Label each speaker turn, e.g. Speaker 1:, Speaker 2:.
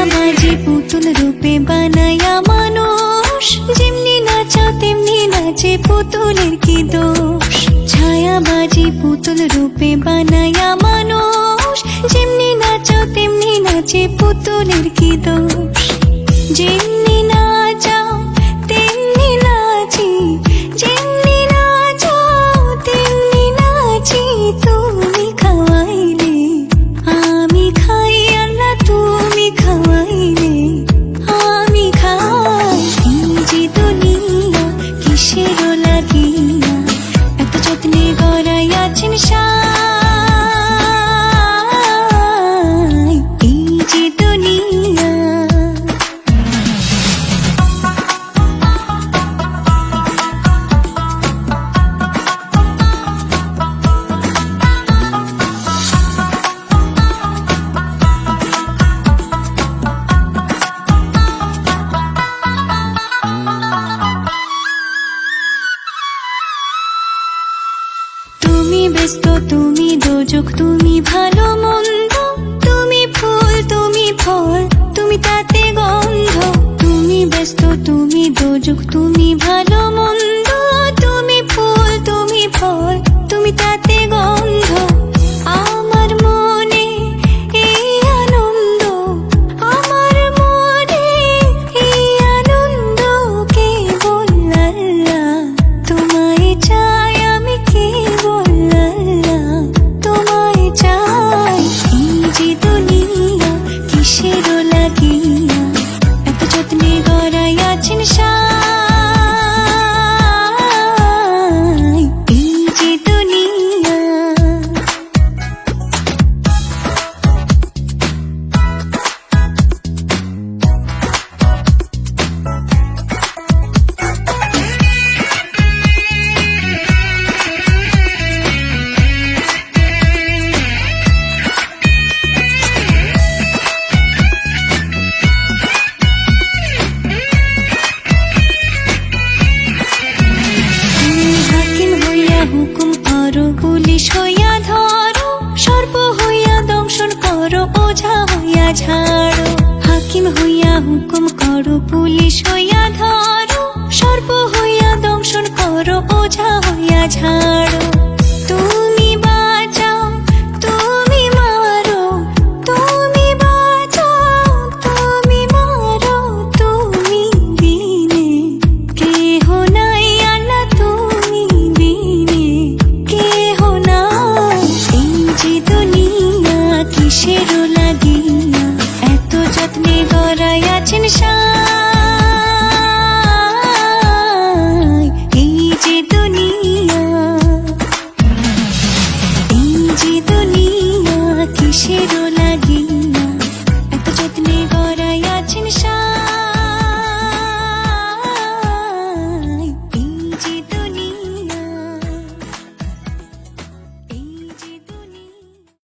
Speaker 1: ছায়াবাজি পুতুল রূপে বানায়া মানুষ, যেমনি নাচাও তেমনি নাচে পুতুলের কি দোষ। ছায়াবাজি পুতুল রূপে বানায়া মানুষ, যেমনি নাচাও তেমনি নাচে পুতুলের কি দোষ। যেমনি নাচাও তেমনি নাচি, যেমনি নাচাও তেমনি নাচি। তুমি খাওয়াইলে আমি খাই, আল্লাহ তুমি খাওয়াইলে আমি খাই। এই যে দুনিয়া কিসের লাগিয়া এত যত্নে গড়াইয়াছেন সাই। এই যে দুনিয়া তুমি ব্যস্ত, তুমি দোজক, তুমি ভালো মন্দ, তুমি ফুল, তুমি ফল, তুমি তাতে গন্ধ। তুমি ব্যস্ত, তুমি দোজক, তুমি ভালো মন্দ, তুমি ফুল, তুমি ফল, তুমি তাতে গন্ধ। আমার মনে এই আনন্দ, আমার মনে এই আনন্দ, কেবল আল্লাহ তোমায় চাই, আমি কেবল আল্লাহ তোমায় চাই। এই যে দুনিয়া কিসের লাগিয়া এত যত্নে গড়াইয়াছেন সাই। এই যে দুনিয়া হাকিম হইয়া হুকুম করো, পুলিশ হইয়া ধরো, সর্প হইয়া দংশন করো, ওঝা হইয়া ঝাড়ো। হাকিম হইয়া হুকুম করো, পুলিশ হইয়া ধরো, সর্প হইয়া দংশন করো, ওঝা হইয়া ঝাড়ো। তুমি বাঁচাও, তুমি মারো, তুমি বাঁচাও, তুমি মারো, তুমি বিনে কেহ নাই, আল্লাহ তুমি বিনে কেহ নাই। এই যে দুনিয়া কিসের লাগিয়া এত যত্নে গড়াইয়াছেন সাই।